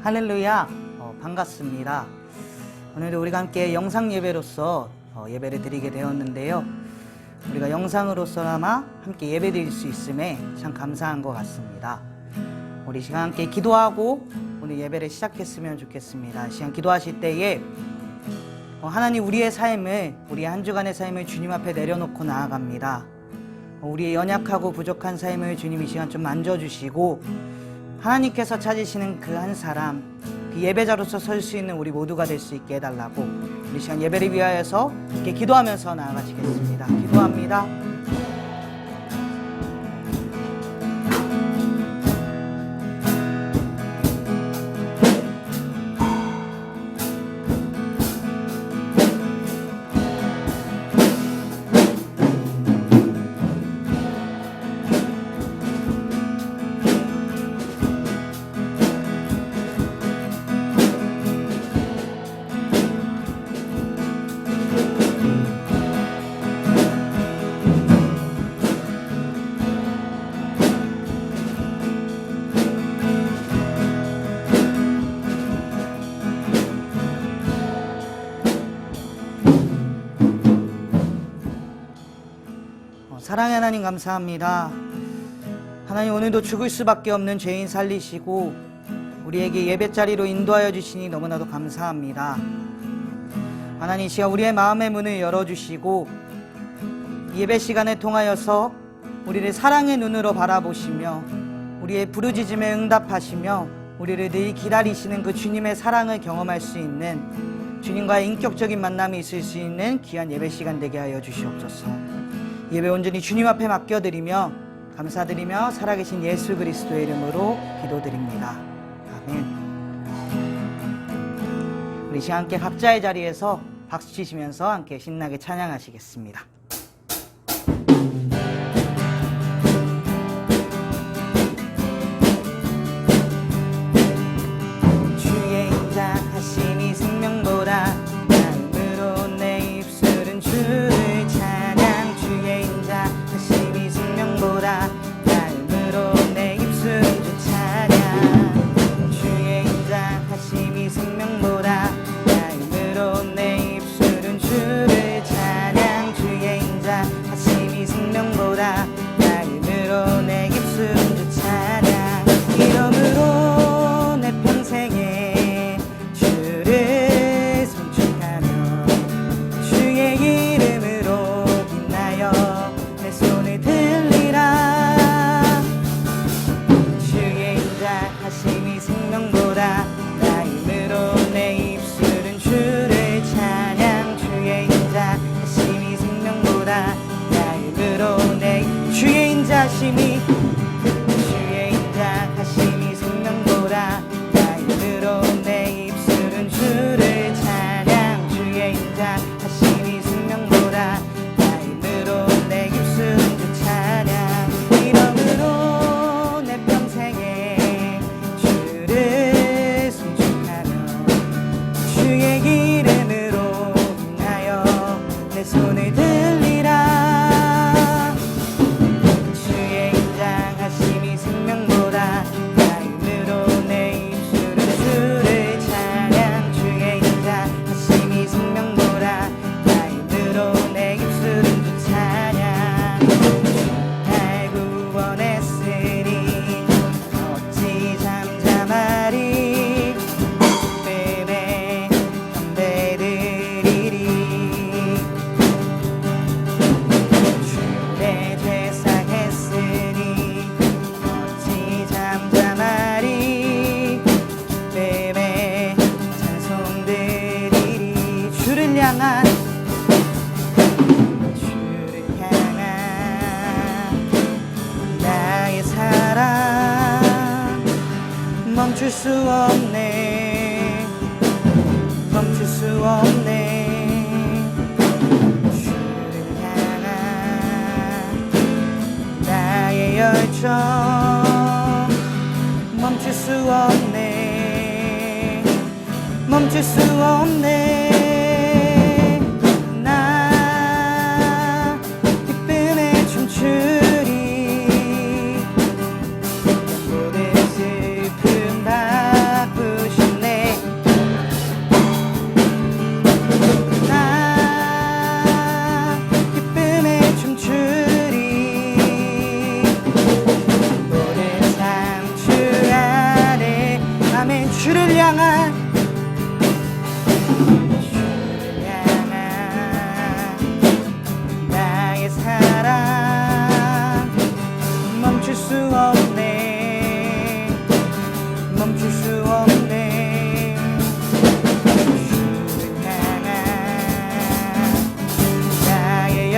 할렐루야, 반갑습니다. 오늘도 우리가 함께 영상 예배로서 예배를 드리게 되었는데요. 우리가 영상으로서나마 함께 예배 드릴 수 있음에 참 감사한 것 같습니다. 우리 시간 함께 기도하고 오늘 예배를 시작했으면 좋겠습니다. 시간 기도하실 때에 하나님, 우리의 삶을, 우리의 한 주간의 삶을 주님 앞에 내려놓고 나아갑니다. 우리의 연약하고 부족한 삶을 주님 이 시간 좀 만져주시고 하나님께서 찾으시는 그 한 사람, 그 예배자로서 설 수 있는 우리 모두가 될 수 있게 해달라고 우리 시간 예배를 위하여서 이렇게 기도하면서 나아가시겠습니다. 기도합니다. 사랑의 하나님, 감사합니다. 하나님, 오늘도 죽을 수밖에 없는 죄인 살리시고 우리에게 예배자리로 인도하여 주시니 너무나도 감사합니다. 하나님, 시간 우리의 마음의 문을 열어주시고 예배 시간을 통하여서 우리를 사랑의 눈으로 바라보시며 우리의 부르짖음에 응답하시며 우리를 늘 기다리시는 그 주님의 사랑을 경험할 수 있는, 주님과의 인격적인 만남이 있을 수 있는 귀한 예배 시간 되게 하여 주시옵소서. 예배 온전히 주님 앞에 맡겨드리며 감사드리며 살아계신 예수 그리스도의 이름으로 기도드립니다. 아멘. 우리 시간 함께 각자의 자리에서 박수 치시면서 함께 신나게 찬양하시겠습니다. 주의 인자하심이 생명보다 나음으로 내 입술은 주를 나음으로 내 입술은 주 찬양. 주의 인자하심이 생명보다 나음으로 내 입술은 주를 찬양. 주의 인자하심이 생명보다 나음으로 내 입술은 주 찬양. 이러므로 내 평생에 주를 송축하며 주의 이름으로 빛나여 내 손을 들리라. 주의 인자하심이 생명보다 나음으로 내 입술은 주를 찬양. 주의 인자하심이 생명보다 나음으로 내 주의 인자하심이 생명보다 나음으로 내 입술은 주를 찬양. 주의 인자하심이 생명보다 나음으로 내 입술은 주 찬양. 이러므로 내 평생에 주를 송축하며 주의 이름으로 빛나여 내 손을 들리라. 주의 인자하심이 생명보다 나음으로 내 입술은 주를 찬양. 주의 인자하심이 생명보다 나음으로 내 입술은 주 찬양. 날 구원했으니 어찌 잠잠하리. 기쁨에 담대드리리. 주의 죄 사했으니 어찌 잠잠하리. 기쁨에 찬송드리리. 주를 향한 나의 사랑 멈출 수 없네. 멈출 수 없네. 주를 향한 나의 열정 멈출 수 없네. 멈출 수 없네. 나 기쁨에 춤추리. 모든 슬픔 다 부시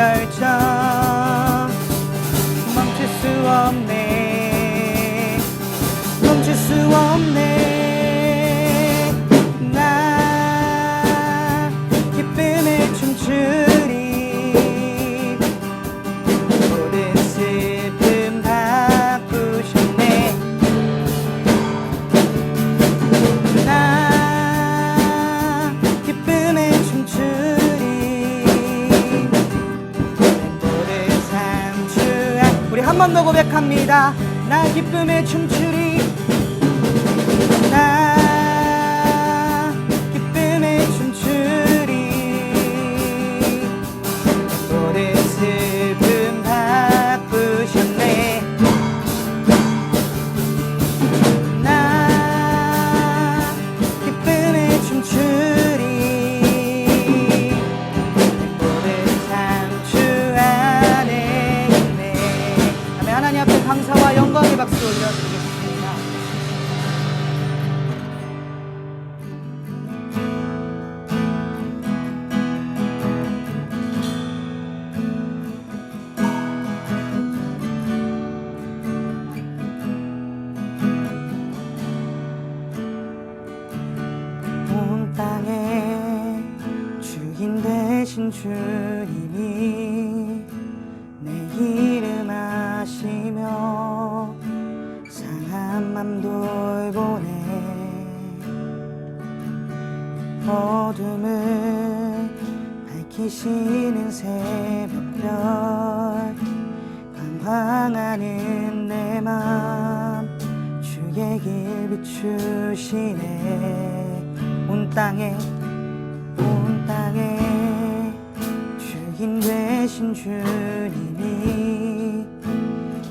열정 멈출 수 없네 멈출 수 없네 나 기쁨에 춤추리 모든 슬픔 바꾸셨네 나 기쁨에 춤추리 모든 삶 주안 우리 한 번 더 고백합니다. 나 기쁨에 춤추리 나 기쁨에 춤추리 모든 슬픔 바꾸셨네 나 기쁨에 춤추리 모든 삶 주 안에 있네. 아멘. 하나님 앞에 감사와 영광의 박수 올려드리겠습니다. 온 땅에 주인 되신 주님이 내 이름 아시며 상한 맘 돌보네 어둠을 밝히시는 새벽별 방황하는 내 맘 주의 길 비추시네 온 땅에 주인 되신 주님이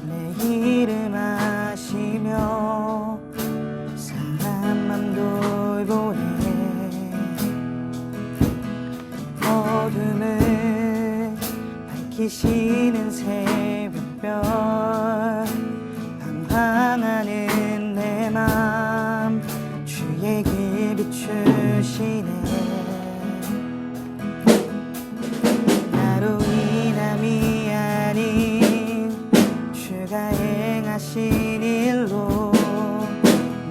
내 이름 아시며 상한 맘 돌보네 어둠을 밝히시는 새벽별 방황하는 내 맘 주의 길 비추시네 나로 인함이 아닌 주가 행하신 일로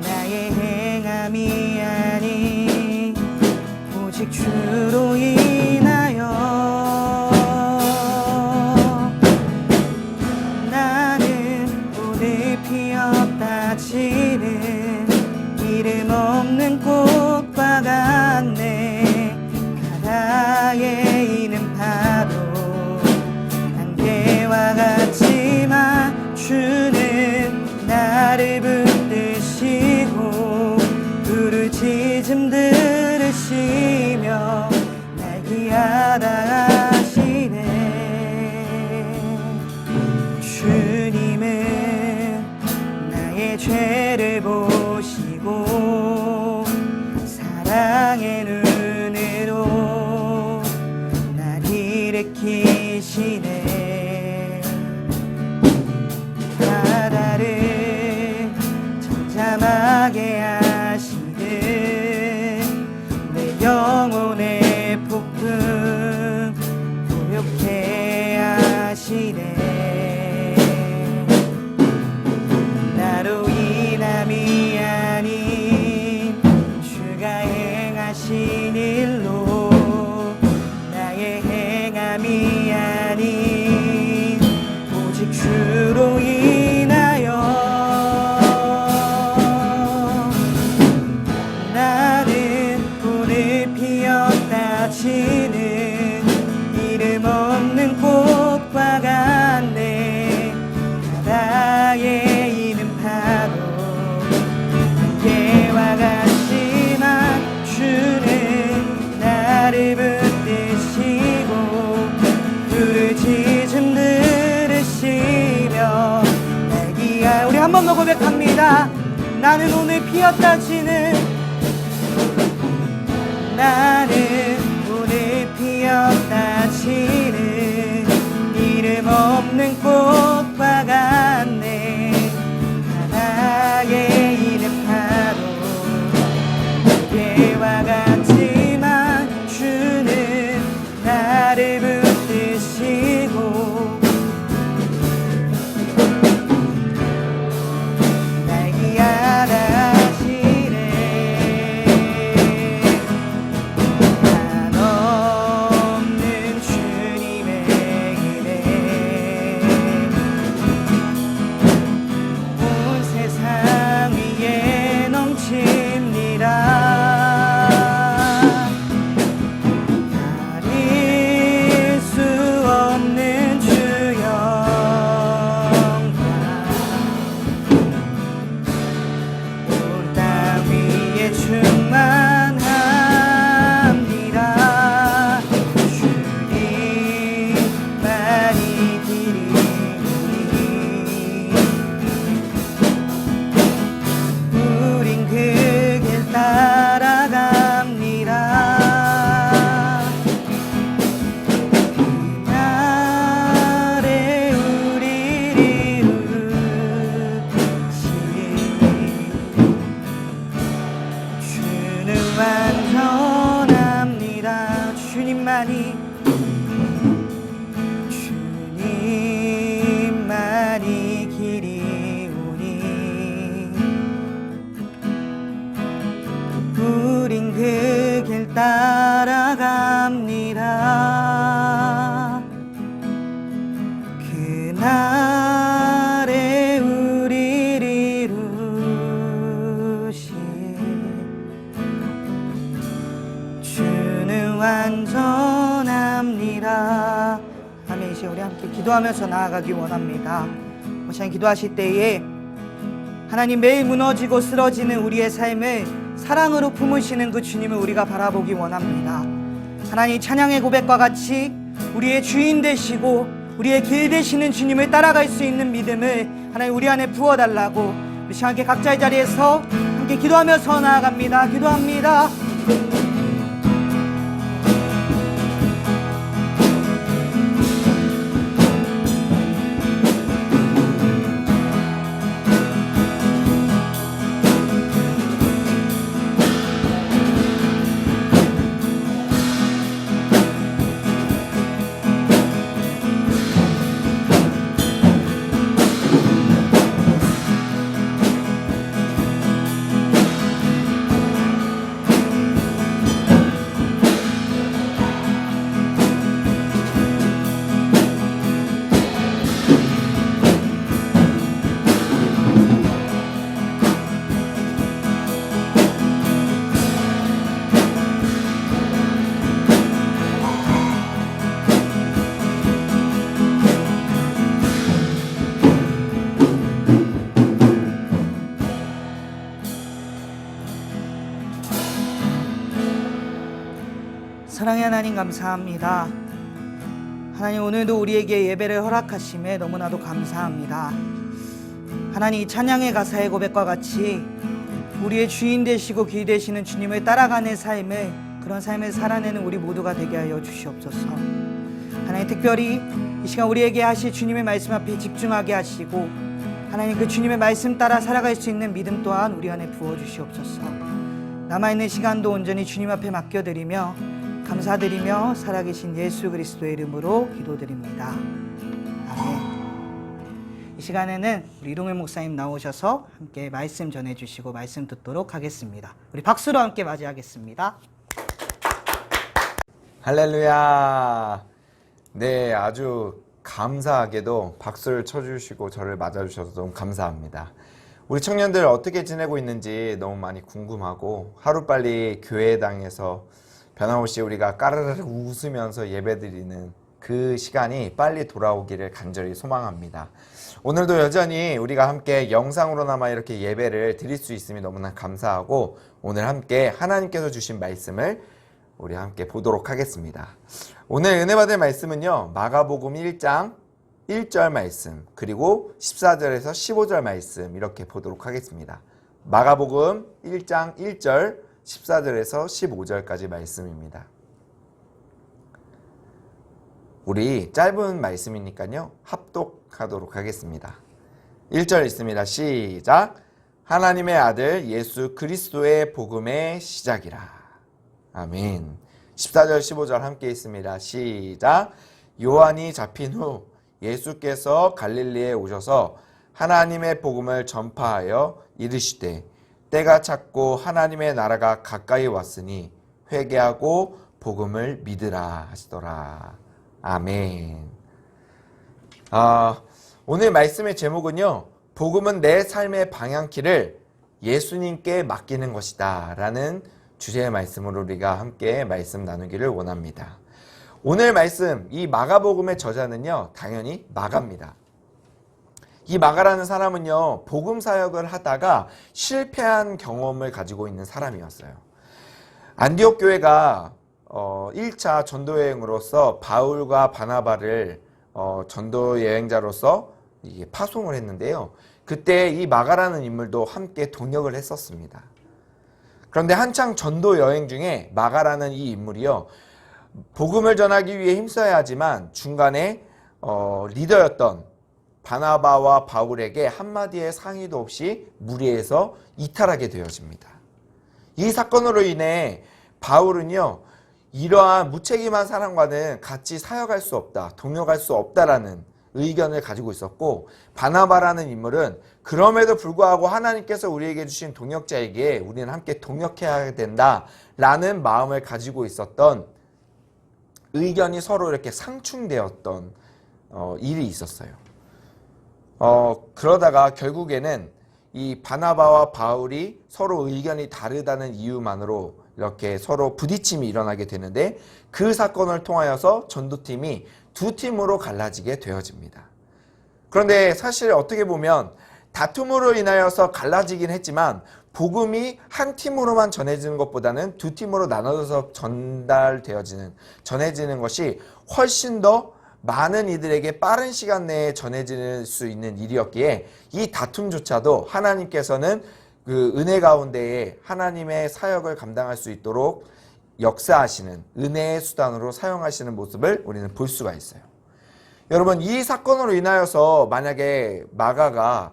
나의 행함이 아닌 오직 주로 인하여 나는 오늘 피었다 지는 이름 없는 꽃과 같네 바다에 있는 파도 안개와 같지만 주는 나를 붙드시고 부르짖음 들으시며 날 귀하다 하시네 주님은 나의 죄를 보시고 사랑의 눈으로 날 일으키시네 바다를 잠잠하게 하시듯 내 영혼의 폭풍 고요케 하시네 나로 인함이 아닌 주가 행하신 일로 나의 행함이 아닌 오직 주로 인하여 나는 오늘 피었다 지는 이름 없는 꽃과 같네 바다에 있는 파도 안개와 같지만 주는 나를 붙드시고 부르짖음 들으시며 날 귀하 우리 한 번 더 고백합니다. 나는 오늘 피었다 지는 나는 오늘 피었다 지는 이름 없는 꽃과 같네 바다에 있는 파도 안개와 같지만 주는 나를 붙드시 주님만이 길이오니 우린 그 길 따라갑니다. 그날에 우리를 이루신 주는 완전합니다. 아멘. 이제 우리 함께 기도하면서 나아가기 원합니다. 오시안 기도하실 때에 하나님, 매일 무너지고 쓰러지는 우리의 삶을 사랑으로 품으시는 그 주님을 우리가 바라보기 원합니다. 하나님, 찬양의 고백과 같이 우리의 주인 되시고 우리의 길 되시는 주님을 따라갈 수 있는 믿음을 하나님 우리 안에 부어달라고 우리 함께 각자의 자리에서 함께 기도하면서 나아갑니다. 기도합니다. 사랑의 하나님, 감사합니다. 하나님, 오늘도 우리에게 예배를 허락하심에 너무나도 감사합니다. 하나님, 이 찬양의 가사의 고백과 같이 우리의 주인 되시고 길 되시는 주님을 따라가는 삶을, 그런 삶을 살아내는 우리 모두가 되게 하여 주시옵소서. 하나님, 특별히 이 시간 우리에게 하실 주님의 말씀 앞에 집중하게 하시고 하나님, 그 주님의 말씀 따라 살아갈 수 있는 믿음 또한 우리 안에 부어주시옵소서. 남아있는 시간도 온전히 주님 앞에 맡겨드리며 감사드리며 살아계신 예수 그리스도의 이름으로 기도드립니다. 아멘. 이 시간에는 우리 이동현 목사님 나오셔서 함께 말씀 전해주시고 말씀 듣도록 하겠습니다. 우리 박수로 함께 맞이하겠습니다. 할렐루야. 네, 아주 감사하게도 박수를 쳐주시고 저를 맞아주셔서 너무 감사합니다. 우리 청년들 어떻게 지내고 있는지 너무 많이 궁금하고, 하루빨리 교회당에서 변함없이 우리가 까르르 웃으면서 예배드리는 그 시간이 빨리 돌아오기를 간절히 소망합니다. 오늘도 여전히 우리가 함께 영상으로나마 이렇게 예배를 드릴 수 있음이 너무나 감사하고, 오늘 함께 하나님께서 주신 말씀을 우리 함께 보도록 하겠습니다. 오늘 은혜 받을 말씀은요, 마가복음 1장 1절 말씀, 그리고 14절에서 15절 말씀 이렇게 보도록 하겠습니다. 마가복음 1장 1절 14절에서 15절까지 말씀입니다. 우리 짧은 말씀이니까요, 합독하도록 하겠습니다. 1절 있습니다. 시작. 하나님의 아들 예수 그리스도의 복음의 시작이라. 아멘. 14절 15절 함께 있습니다. 시작. 요한이 잡힌 후 예수께서 갈릴리에 오셔서 하나님의 복음을 전파하여 이르시되, 때가 찼고 하나님의 나라가 가까이 왔으니 회개하고 복음을 믿으라 하시더라. 아멘. 오늘 말씀의 제목은요, 복음은 내 삶의 방향키를 예수님께 맡기는 것이다 라는 주제의 말씀으로 우리가 함께 말씀 나누기를 원합니다. 오늘 말씀, 이 마가복음의 저자는요, 당연히 마가입니다. 이 마가라는 사람은요, 복음 사역을 하다가 실패한 경험을 가지고 있는 사람이었어요. 안디옥 교회가 1차 전도 여행으로서 바울과 바나바를 전도 여행자로서 파송을 했는데요. 그때 이 마가라는 인물도 함께 동역을 했었습니다. 그런데 한창 전도 여행 중에 마가라는 이 인물이요, 복음을 전하기 위해 힘써야 하지만 중간에 리더였던 바나바와 바울에게 한마디의 상의도 없이 무리해서 이탈하게 되어집니다. 이 사건으로 인해 바울은요, 이러한 무책임한 사람과는 같이 사역할 수 없다, 동역할 수 없다라는 의견을 가지고 있었고, 바나바라는 인물은 그럼에도 불구하고 하나님께서 우리에게 주신 동역자에게 우리는 함께 동역해야 된다라는 마음을 가지고 있었던, 의견이 서로 이렇게 상충되었던 일이 있었어요. 그러다가 결국에는 이 바나바와 바울이 서로 의견이 다르다는 이유만으로 이렇게 서로 부딪힘이 일어나게 되는데, 그 사건을 통하여서 전도팀이 두 팀으로 갈라지게 되어집니다. 그런데 사실 어떻게 보면 다툼으로 인하여서 갈라지긴 했지만, 복음이 한 팀으로만 전해지는 것보다는 두 팀으로 나눠져서 전해지는 것이 훨씬 더 많은 이들에게 빠른 시간 내에 전해질 수 있는 일이었기에, 이 다툼조차도 하나님께서는 그 은혜 가운데에 하나님의 사역을 감당할 수 있도록 역사하시는, 은혜의 수단으로 사용하시는 모습을 우리는 볼 수가 있어요. 여러분, 이 사건으로 인하여서 만약에 마가가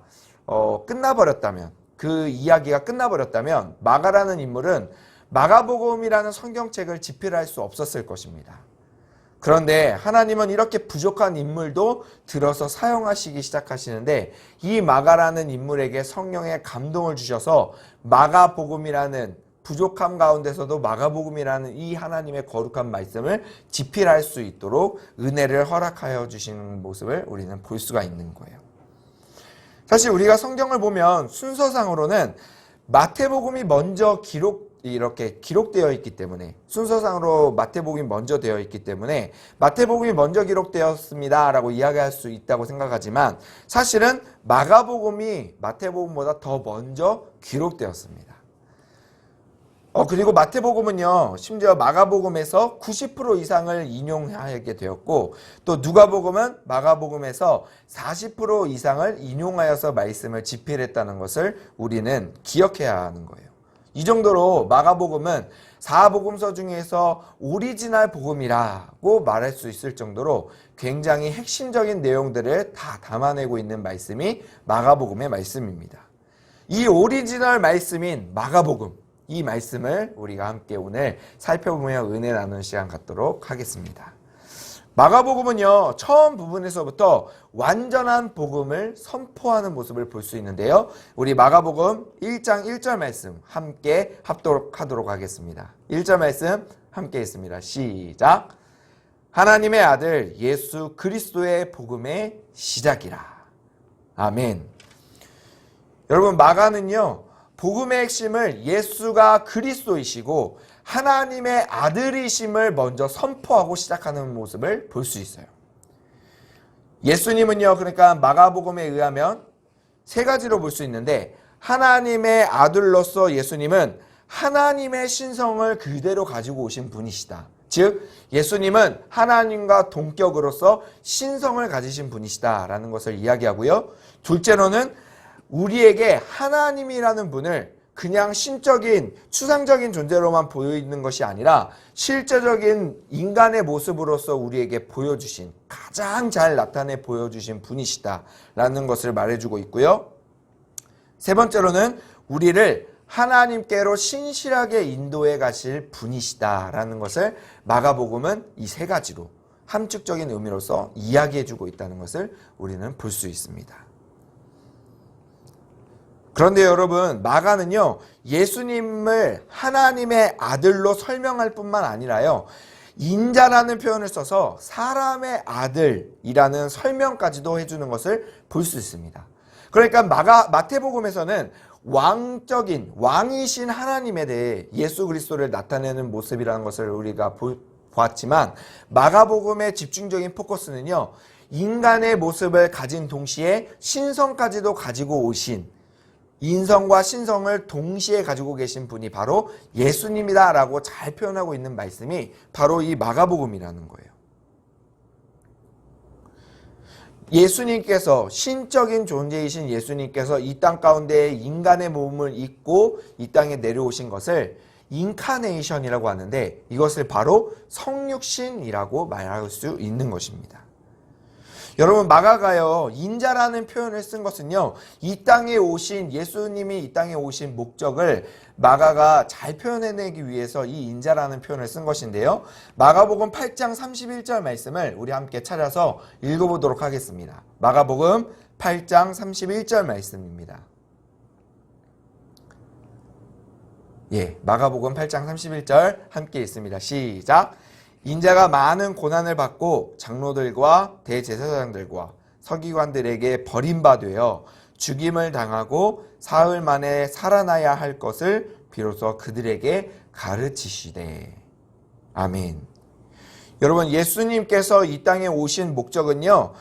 끝나버렸다면, 그 이야기가 끝나버렸다면, 마가라는 인물은 마가복음이라는 성경책을 집필할 수 없었을 것입니다. 그런데 하나님은 이렇게 부족한 인물도 들어서 사용하시기 시작하시는데, 이 마가라는 인물에게 성령의 감동을 주셔서 마가복음이라는, 부족함 가운데서도 마가복음이라는 이 하나님의 거룩한 말씀을 집필할 수 있도록 은혜를 허락하여 주시는 모습을 우리는 볼 수가 있는 거예요. 사실 우리가 성경을 보면 순서상으로는 마태복음이 먼저 이렇게 기록되어 있기 때문에, 순서상으로 마태복음이 먼저 되어 있기 때문에 마태복음이 먼저 기록되었습니다 라고 이야기할 수 있다고 생각하지만, 사실은 마가복음이 마태복음보다 더 먼저 기록되었습니다. 그리고 마태복음은요, 심지어 마가복음에서 90% 이상을 인용하게 되었고, 또 누가복음은 마가복음에서 40% 이상을 인용하여서 말씀을 집필했다는 것을 우리는 기억해야 하는 거예요. 이 정도로 마가복음은 사복음서 중에서 오리지널 복음이라고 말할 수 있을 정도로 굉장히 핵심적인 내용들을 다 담아내고 있는 말씀이 마가복음의 말씀입니다. 이 오리지널 말씀인 마가복음, 이 말씀을 우리가 함께 오늘 살펴보며 은혜 나누는 시간 갖도록 하겠습니다. 마가복음은요, 처음 부분에서부터 완전한 복음을 선포하는 모습을 볼 수 있는데요. 우리 마가복음 1장 1절 말씀 함께 합독하도록 하겠습니다. 1절 말씀 함께 있습니다. 시작. 하나님의 아들 예수 그리스도의 복음의 시작이라. 아멘. 여러분, 마가는요, 복음의 핵심을 예수가 그리스도이시고 하나님의 아들이심을 먼저 선포하고 시작하는 모습을 볼 수 있어요. 예수님은요, 그러니까 마가복음에 의하면 세 가지로 볼 수 있는데, 하나님의 아들로서 예수님은 하나님의 신성을 그대로 가지고 오신 분이시다. 즉, 예수님은 하나님과 동격으로서 신성을 가지신 분이시다라는 것을 이야기하고요. 둘째로는 우리에게 하나님이라는 분을 그냥 신적인 추상적인 존재로만 보이는 것이 아니라 실제적인 인간의 모습으로서 우리에게 보여주신, 가장 잘 나타내 보여주신 분이시다라는 것을 말해주고 있고요. 세 번째로는 우리를 하나님께로 신실하게 인도해 가실 분이시다라는 것을 마가복음은 이 세 가지로 함축적인 의미로서 이야기해주고 있다는 것을 우리는 볼 수 있습니다. 그런데 여러분, 마가는요, 예수님을 하나님의 아들로 설명할 뿐만 아니라요, 인자라는 표현을 써서 사람의 아들이라는 설명까지도 해주는 것을 볼 수 있습니다. 그러니까 마태복음에서는 왕이신 하나님에 대해 예수 그리스도를 나타내는 모습이라는 것을 우리가 보았지만, 마가복음의 집중적인 포커스는요, 인간의 모습을 가진 동시에 신성까지도 가지고 오신, 인성과 신성을 동시에 가지고 계신 분이 바로 예수님이다 라고 잘 표현하고 있는 말씀이 바로 이 마가복음이라는 거예요. 예수님께서, 신적인 존재이신 예수님께서 이 땅 가운데 인간의 몸을 입고 이 땅에 내려오신 것을 인카네이션이라고 하는데, 이것을 바로 성육신이라고 말할 수 있는 것입니다. 여러분, 마가가요, 인자라는 표현을 쓴 것은요, 이 땅에 오신, 예수님이 이 땅에 오신 목적을 마가가 잘 표현해내기 위해서 이 인자라는 표현을 쓴 것인데요. 마가복음 8장 31절 말씀을 우리 함께 찾아서 읽어보도록 하겠습니다. 마가복음 8장 31절 말씀입니다. 마가복음 8장 31절 함께 읽습니다. 시작. 인자가 많은 고난을 받고 장로들과 대제사장들과 서기관들에게 버림받으여 죽임을 당하고 사흘 만에 살아나야 할 것을 비로소 그들에게 가르치시되. 아멘. 여러분, 예수님께서 이 땅에 오신 목적은요,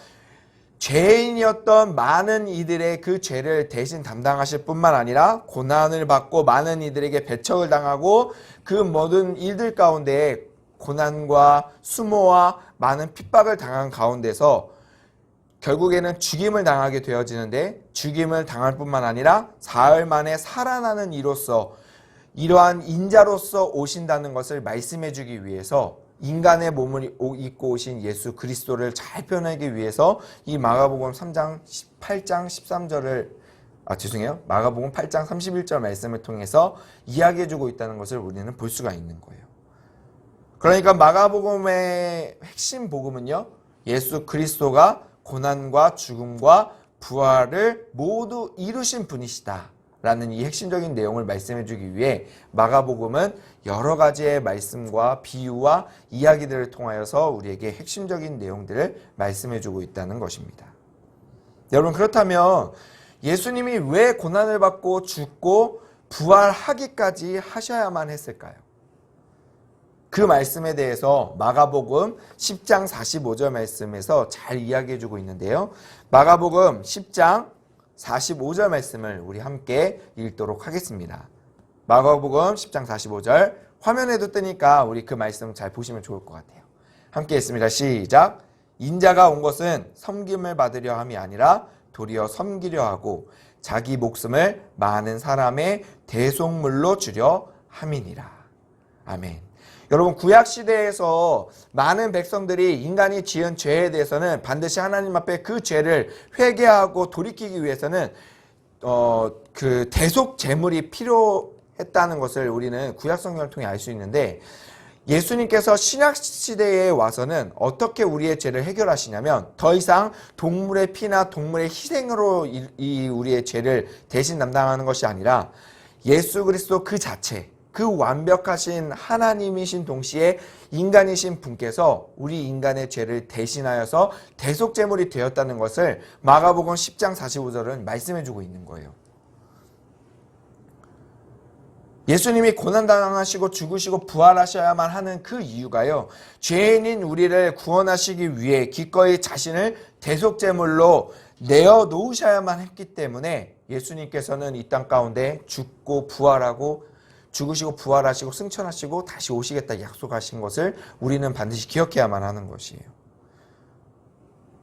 죄인이었던 많은 이들의 그 죄를 대신 담당하실 뿐만 아니라 고난을 받고 많은 이들에게 배척을 당하고 그 모든 일들 가운데 고난과 수모와 많은 핍박을 당한 가운데서 결국에는 죽임을 당하게 되어지는데, 죽임을 당할 뿐만 아니라 사흘 만에 살아나는 이로써, 이러한 인자로서 오신다는 것을 말씀해 주기 위해서 인간의 몸을 입고 오신 예수 그리스도를 잘 표현하기 위해서 이 마가복음 8장 13절을 마가복음 8장 31절 말씀을 통해서 이야기해 주고 있다는 것을 우리는 볼 수가 있는 거예요. 그러니까 마가복음의 핵심 복음은요, 예수 그리스도가 고난과 죽음과 부활을 모두 이루신 분이시다 라는 이 핵심적인 내용을 말씀해 주기 위해 마가복음은 여러 가지의 말씀과 비유와 이야기들을 통하여서 우리에게 핵심적인 내용들을 말씀해 주고 있다는 것입니다. 여러분, 그렇다면 예수님이 왜 고난을 받고 죽고 부활하기까지 하셔야만 했을까요? 그 말씀에 대해서 마가복음 10장 45절 말씀에서 잘 이야기해 주고 있는데요. 마가복음 10장 45절 말씀을 우리 함께 읽도록 하겠습니다. 마가복음 10장 45절 화면에도 뜨니까 우리 그 말씀 잘 보시면 좋을 것 같아요. 함께 읽습니다. 시작. 인자가 온 것은 섬김을 받으려 함이 아니라 도리어 섬기려 하고 자기 목숨을 많은 사람의 대속물로 주려 함이니라. 아멘. 여러분, 구약시대에서 많은 백성들이 인간이 지은 죄에 대해서는 반드시 하나님 앞에 그 죄를 회개하고 돌이키기 위해서는 그 대속 제물이 필요했다는 것을 우리는 구약성경을 통해 알 수 있는데, 예수님께서 신약시대에 와서는 어떻게 우리의 죄를 해결하시냐면, 더 이상 동물의 피나 동물의 희생으로 이 우리의 죄를 대신 담당하는 것이 아니라 예수 그리스도 그 자체, 그 완벽하신 하나님이신 동시에 인간이신 분께서 우리 인간의 죄를 대신하여서 대속제물이 되었다는 것을 마가복음 10장 45절은 말씀해 주고 있는 거예요. 예수님이 고난당하시고 죽으시고 부활하셔야만 하는 그 이유가요, 죄인인 우리를 구원하시기 위해 기꺼이 자신을 대속제물로 내어놓으셔야만 했기 때문에 예수님께서는 이 땅 가운데 죽으시고 부활하시고 승천하시고 다시 오시겠다 약속하신 것을 우리는 반드시 기억해야만 하는 것이에요.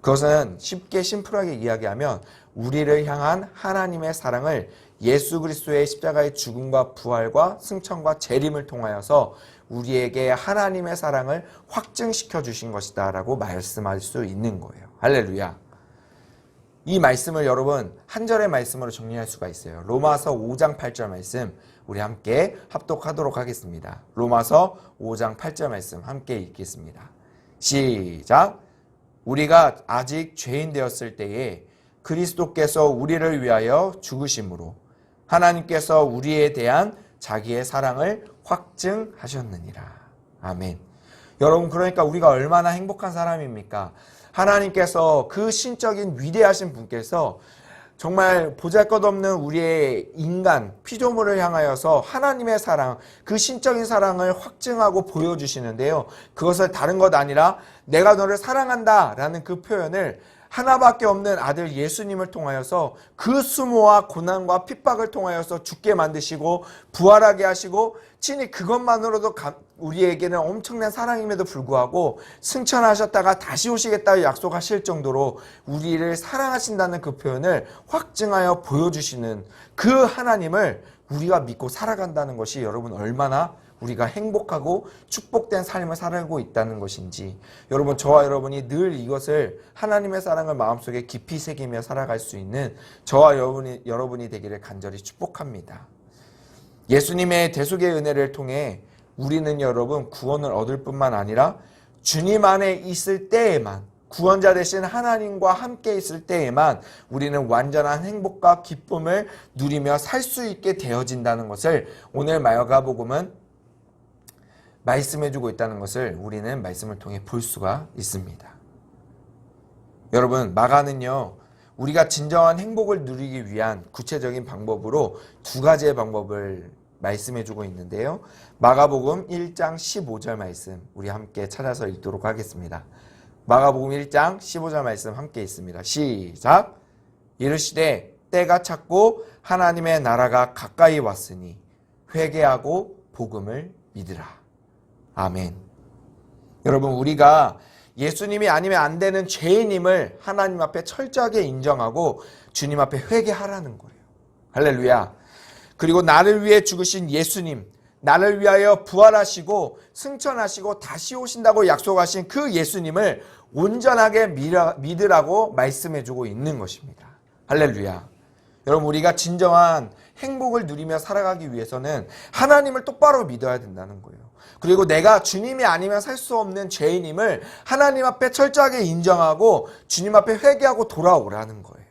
그것은 쉽게 심플하게 이야기하면 우리를 향한 하나님의 사랑을 예수 그리스도의 십자가의 죽음과 부활과 승천과 재림을 통하여서 우리에게 하나님의 사랑을 확증시켜 주신 것이다 라고 말씀할 수 있는 거예요. 할렐루야. 이 말씀을 여러분 한 절의 말씀으로 정리할 수가 있어요. 로마서 5장 8절 말씀 우리 함께 합독하도록 하겠습니다. 로마서 5장 8절 말씀 함께 읽겠습니다. 시작. 우리가 아직 죄인 되었을 때에 그리스도께서 우리를 위하여 죽으심으로 하나님께서 우리에 대한 자기의 사랑을 확증하셨느니라. 아멘. 여러분, 그러니까 우리가 얼마나 행복한 사람입니까? 하나님께서 그 신적인 위대하신 분께서 정말 보잘것없는 우리의 인간 피조물을 향하여서 하나님의 사랑, 그 신적인 사랑을 확증하고 보여주시는데요. 그것을 다른 것 아니라 내가 너를 사랑한다 라는 그 표현을 하나밖에 없는 아들 예수님을 통하여서 그 수모와 고난과 핍박을 통하여서 죽게 만드시고 부활하게 하시고 친히 그것만으로도 우리에게는 엄청난 사랑임에도 불구하고 승천하셨다가 다시 오시겠다고 약속하실 정도로 우리를 사랑하신다는 그 표현을 확증하여 보여주시는 그 하나님을 우리가 믿고 살아간다는 것이 여러분 얼마나 우리가 행복하고 축복된 삶을 살고 있다는 것인지, 여러분, 저와 여러분이 늘 이것을 하나님의 사랑을 마음속에 깊이 새기며 살아갈 수 있는 저와 여러분이 되기를 간절히 축복합니다. 예수님의 대속의 은혜를 통해 우리는 여러분 구원을 얻을 뿐만 아니라 주님 안에 있을 때에만, 구원자 되신 하나님과 함께 있을 때에만 우리는 완전한 행복과 기쁨을 누리며 살 수 있게 되어진다는 것을 오늘 마가복음은 말씀해주고 있다는 것을 우리는 말씀을 통해 볼 수가 있습니다. 여러분, 마가는요, 우리가 진정한 행복을 누리기 위한 구체적인 방법으로 두 가지의 방법을 말씀해주고 있는데요. 마가복음 1장 15절 말씀 우리 함께 찾아서 읽도록 하겠습니다. 마가복음 1장 15절 말씀 함께 있습니다. 시작! 이르시되 때가 찼고 하나님의 나라가 가까이 왔으니 회개하고 복음을 믿으라. 아멘. 여러분, 우리가 예수님이 아니면 안 되는 죄인임을 하나님 앞에 철저하게 인정하고 주님 앞에 회개하라는 거예요. 할렐루야. 그리고 나를 위해 죽으신 예수님, 나를 위하여 부활하시고 승천하시고 다시 오신다고 약속하신 그 예수님을 온전하게 믿으라고 말씀해주고 있는 것입니다. 할렐루야. 여러분, 우리가 진정한 행복을 누리며 살아가기 위해서는 하나님을 똑바로 믿어야 된다는 거예요. 그리고 내가 주님이 아니면 살 수 없는 죄인임을 하나님 앞에 철저하게 인정하고 주님 앞에 회개하고 돌아오라는 거예요.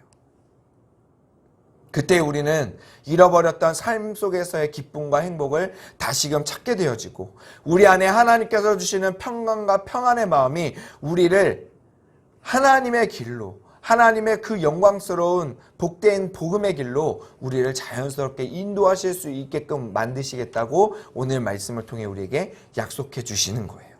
그때 우리는 잃어버렸던 삶 속에서의 기쁨과 행복을 다시금 찾게 되어지고 우리 안에 하나님께서 주시는 평강과 평안의 마음이 우리를 하나님의 길로, 하나님의 그 영광스러운 복된 복음의 길로 우리를 자연스럽게 인도하실 수 있게끔 만드시겠다고 오늘 말씀을 통해 우리에게 약속해 주시는 거예요.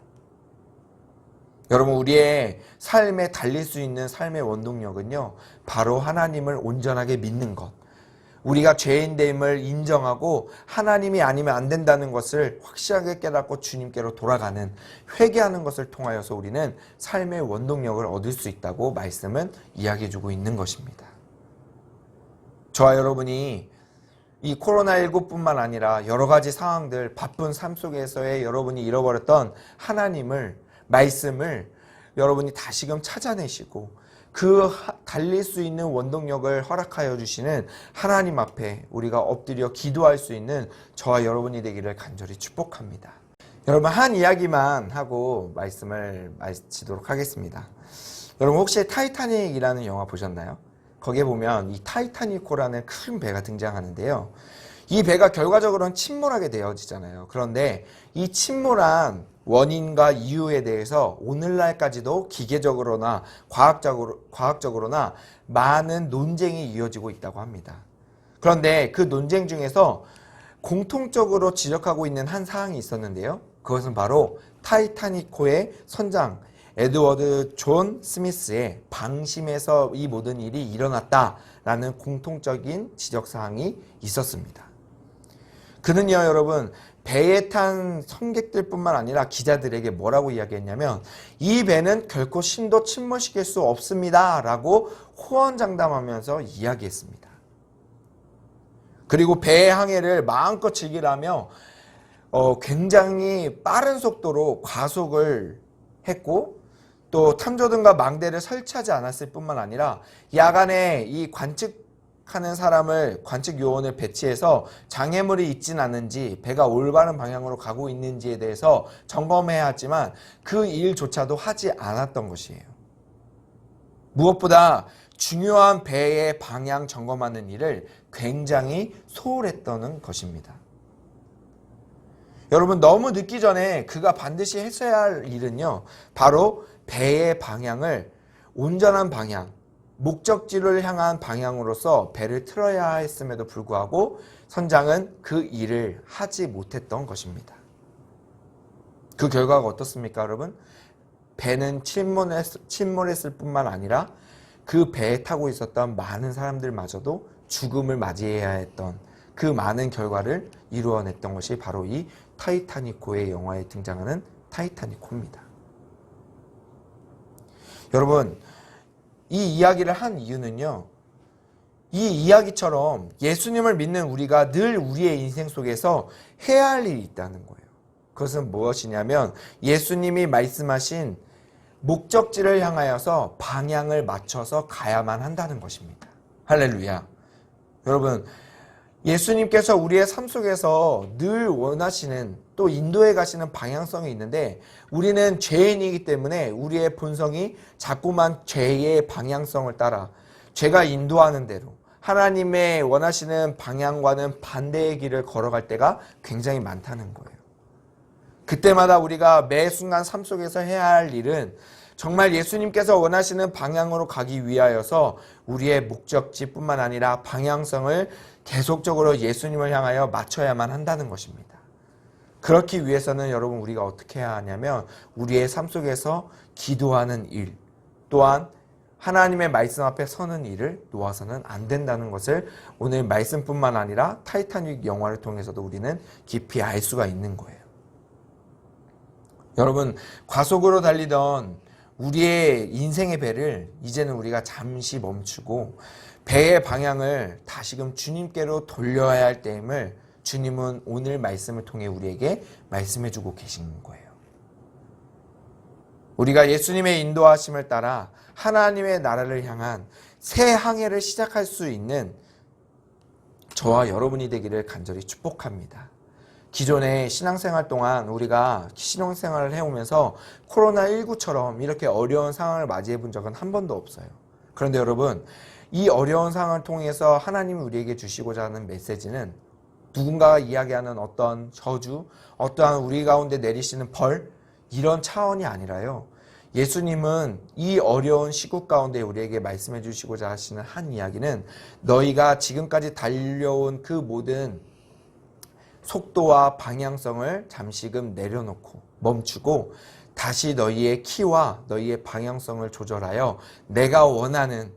여러분, 우리의 삶에 달릴 수 있는 삶의 원동력은요, 바로 하나님을 온전하게 믿는 것, 우리가 죄인됨을 인정하고 하나님이 아니면 안 된다는 것을 확실하게 깨닫고 주님께로 돌아가는, 회개하는 것을 통하여서 우리는 삶의 원동력을 얻을 수 있다고 말씀은 이야기해주고 있는 것입니다. 저와 여러분이 이 코로나19뿐만 아니라 여러 가지 상황들, 바쁜 삶 속에서의 여러분이 잃어버렸던 하나님을, 말씀을 여러분이 다시금 찾아내시고 그 달릴 수 있는 원동력을 허락하여 주시는 하나님 앞에 우리가 엎드려 기도할 수 있는 저와 여러분이 되기를 간절히 축복합니다. 여러분, 한 이야기만 하고 말씀을 마치도록 하겠습니다. 여러분, 혹시 타이타닉이라는 영화 보셨나요? 거기에 보면 이 타이타니코라는 큰 배가 등장하는데요. 이 배가 결과적으로는 침몰하게 되어지잖아요. 그런데 이 침몰한 원인과 이유에 대해서 오늘날까지도 기계적으로나 과학적으로나 많은 논쟁이 이어지고 있다고 합니다. 그런데 그 논쟁 중에서 공통적으로 지적하고 있는 한 사항이 있었는데요. 그것은 바로 타이타니코의 선장 에드워드 존 스미스의 방심에서 이 모든 일이 일어났다라는 공통적인 지적사항이 있었습니다. 그는요, 여러분, 배에 탄 승객들뿐만 아니라 기자들에게 뭐라고 이야기했냐면 이 배는 결코 신도 침몰시킬 수 없습니다 라고 호언장담하면서 이야기했습니다. 그리고 배의 항해를 마음껏 즐기라며 굉장히 빠른 속도로 과속을 했고 또 탐조등과 망대를 설치하지 않았을 뿐만 아니라 야간에 이 관측하는 사람을, 관측 요원을 배치해서 장애물이 있진 않은지 배가 올바른 방향으로 가고 있는지에 대해서 점검해야 하지만 그 일조차도 하지 않았던 것이에요. 무엇보다 중요한 배의 방향 점검하는 일을 굉장히 소홀했다는 것입니다. 여러분, 너무 늦기 전에 그가 반드시 했어야 할 일은요, 바로 배의 방향을 온전한 방향, 목적지를 향한 방향으로서 배를 틀어야 했음에도 불구하고 선장은 그 일을 하지 못했던 것입니다. 그 결과가 어떻습니까, 여러분? 배는 침몰했을 뿐만 아니라 그 배에 타고 있었던 많은 사람들마저도 죽음을 맞이해야 했던 그 많은 결과를 이루어냈던 것이 바로 이 타이타니코의 영화에 등장하는 타이타니코입니다. 여러분, 이 이야기를 한 이유는요, 이 이야기처럼 예수님을 믿는 우리가 늘 우리의 인생 속에서 해야 할 일이 있다는 거예요. 그것은 무엇이냐면 예수님이 말씀하신 목적지를 향하여서 방향을 맞춰서 가야만 한다는 것입니다. 할렐루야. 여러분, 예수님께서 우리의 삶 속에서 늘 원하시는 또 인도해 가시는 방향성이 있는데 우리는 죄인이기 때문에 우리의 본성이 자꾸만 죄의 방향성을 따라 죄가 인도하는 대로 하나님의 원하시는 방향과는 반대의 길을 걸어갈 때가 굉장히 많다는 거예요. 그때마다 우리가 매 순간 삶 속에서 해야 할 일은 정말 예수님께서 원하시는 방향으로 가기 위하여서 우리의 목적지뿐만 아니라 방향성을 계속적으로 예수님을 향하여 맞춰야만 한다는 것입니다. 그렇기 위해서는 여러분 우리가 어떻게 해야 하냐면 우리의 삶 속에서 기도하는 일 또한 하나님의 말씀 앞에 서는 일을 놓아서는 안 된다는 것을 오늘 말씀뿐만 아니라 타이타닉 영화를 통해서도 우리는 깊이 알 수가 있는 거예요. 여러분, 과속으로 달리던 우리의 인생의 배를 이제는 우리가 잠시 멈추고 배의 방향을 다시금 주님께로 돌려야 할 때임을 주님은 오늘 말씀을 통해 우리에게 말씀해 주고 계신 거예요. 우리가 예수님의 인도하심을 따라 하나님의 나라를 향한 새 항해를 시작할 수 있는 저와 여러분이 되기를 간절히 축복합니다. 기존의 신앙생활 동안 우리가 신앙생활을 해오면서 코로나19처럼 이렇게 어려운 상황을 맞이해 본 적은 한 번도 없어요. 그런데 여러분, 이 어려운 상황을 통해서 하나님이 우리에게 주시고자 하는 메시지는 누군가가 이야기하는 어떤 저주, 어떠한 우리 가운데 내리시는 벌, 이런 차원이 아니라요. 예수님은 이 어려운 시국 가운데 우리에게 말씀해 주시고자 하시는 한 이야기는 너희가 지금까지 달려온 그 모든 속도와 방향성을 잠시금 내려놓고 멈추고 다시 너희의 키와 너희의 방향성을 조절하여 내가 원하는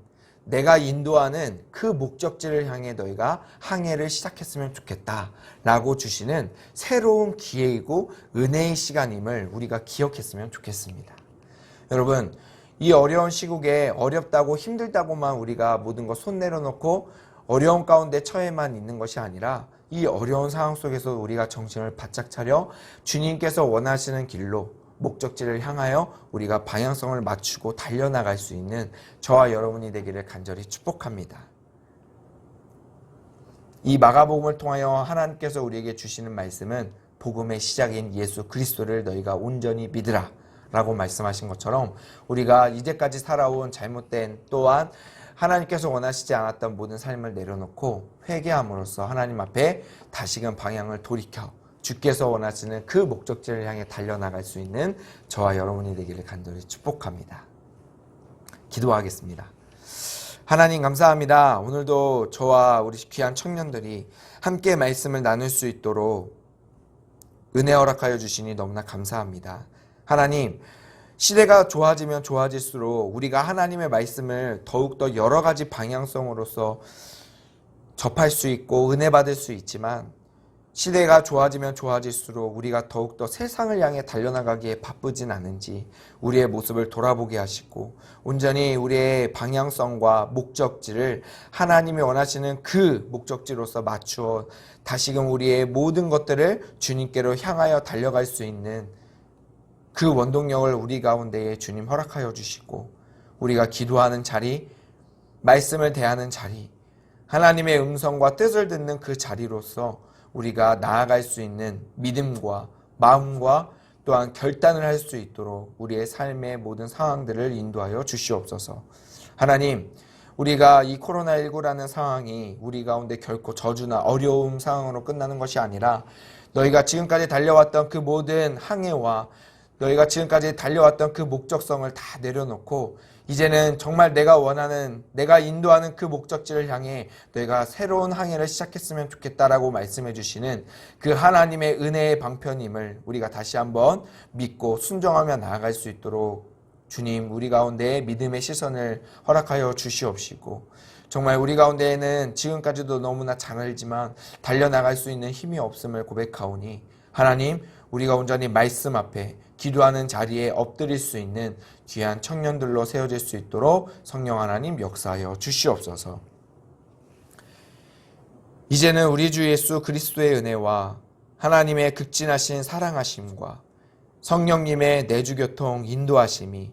내가 인도하는 그 목적지를 향해 너희가 항해를 시작했으면 좋겠다 라고 주시는 새로운 기회이고 은혜의 시간임을 우리가 기억했으면 좋겠습니다. 여러분, 이 어려운 시국에 어렵다고 힘들다고만 우리가 모든 것 손 내려놓고 어려운 가운데 처해만 있는 것이 아니라 이 어려운 상황 속에서 우리가 정신을 바짝 차려 주님께서 원하시는 길로 목적지를 향하여 우리가 방향성을 맞추고 달려나갈 수 있는 저와 여러분이 되기를 간절히 축복합니다. 이 마가복음을 통하여 하나님께서 우리에게 주시는 말씀은 복음의 시작인 예수 그리스도를 너희가 온전히 믿으라 라고 말씀하신 것처럼 우리가 이제까지 살아온 잘못된 또한 하나님께서 원하시지 않았던 모든 삶을 내려놓고 회개함으로써 하나님 앞에 다시금 방향을 돌이켜 주께서 원하시는 그 목적지를 향해 달려나갈 수 있는 저와 여러분이 되기를 간절히 축복합니다. 기도하겠습니다. 하나님 감사합니다. 오늘도 저와 우리 귀한 청년들이 함께 말씀을 나눌 수 있도록 은혜 허락하여 주시니 너무나 감사합니다. 하나님, 시대가 좋아지면 좋아질수록 우리가 하나님의 말씀을 더욱더 여러 가지 방향성으로서 접할 수 있고 은혜 받을 수 있지만 시대가 좋아지면 좋아질수록 우리가 더욱더 세상을 향해 달려나가기에 바쁘진 않은지 우리의 모습을 돌아보게 하시고 온전히 우리의 방향성과 목적지를 하나님이 원하시는 그 목적지로서 맞추어 다시금 우리의 모든 것들을 주님께로 향하여 달려갈 수 있는 그 원동력을 우리 가운데에 주님 허락하여 주시고 우리가 기도하는 자리, 말씀을 대하는 자리, 하나님의 음성과 뜻을 듣는 그 자리로서 우리가 나아갈 수 있는 믿음과 마음과 또한 결단을 할 수 있도록 우리의 삶의 모든 상황들을 인도하여 주시옵소서. 하나님, 우리가 이 코로나19라는 상황이 우리 가운데 결코 저주나 어려움 상황으로 끝나는 것이 아니라 너희가 지금까지 달려왔던 그 모든 항해와 너희가 지금까지 달려왔던 그 목적성을 다 내려놓고 이제는 정말 내가 원하는 내가 인도하는 그 목적지를 향해 너희가 새로운 항해를 시작했으면 좋겠다라고 말씀해 주시는 그 하나님의 은혜의 방편임을 우리가 다시 한번 믿고 순종하며 나아갈 수 있도록 주님 우리 가운데 믿음의 시선을 허락하여 주시옵시고 정말 우리 가운데에는 지금까지도 너무나 장알지만 달려나갈 수 있는 힘이 없음을 고백하오니 하나님 우리가 온전히 말씀 앞에 기도하는 자리에 엎드릴 수 있는 귀한 청년들로 세워질 수 있도록 성령 하나님 역사하여 주시옵소서. 이제는 우리 주 예수 그리스도의 은혜와 하나님의 극진하신 사랑하심과 성령님의 내주교통 인도하심이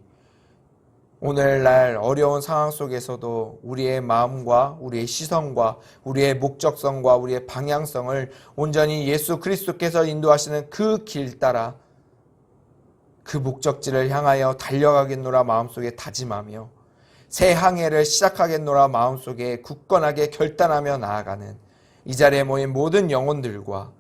오늘날 어려운 상황 속에서도 우리의 마음과 우리의 시선과 우리의 목적성과 우리의 방향성을 온전히 예수 그리스도께서 인도하시는 그 길 따라 그 목적지를 향하여 달려가겠노라 마음속에 다짐하며 새 항해를 시작하겠노라 마음속에 굳건하게 결단하며 나아가는 이 자리에 모인 모든 영혼들과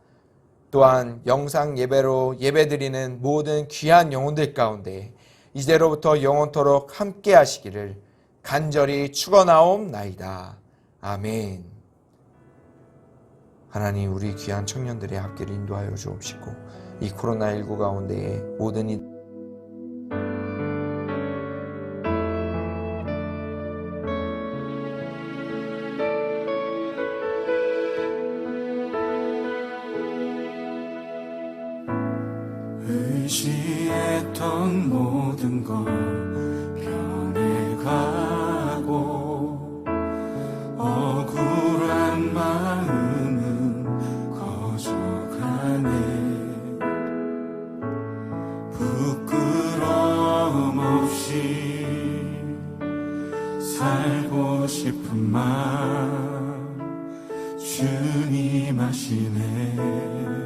또한 영상 예배로 예배드리는 모든 귀한 영혼들 가운데 이제로부터 영원토록 함께 하시기를 간절히 축원하옵나이다. 아멘. 하나님, 우리 귀한 청년들의 앞길을 인도하여 주옵시고 이 코로나19 가운데에 모든 이 의지했던 모든 것 변해가고 억울한 마음은 커져가네. 부끄러움 없이 살고 싶은 마음 주님 아시네.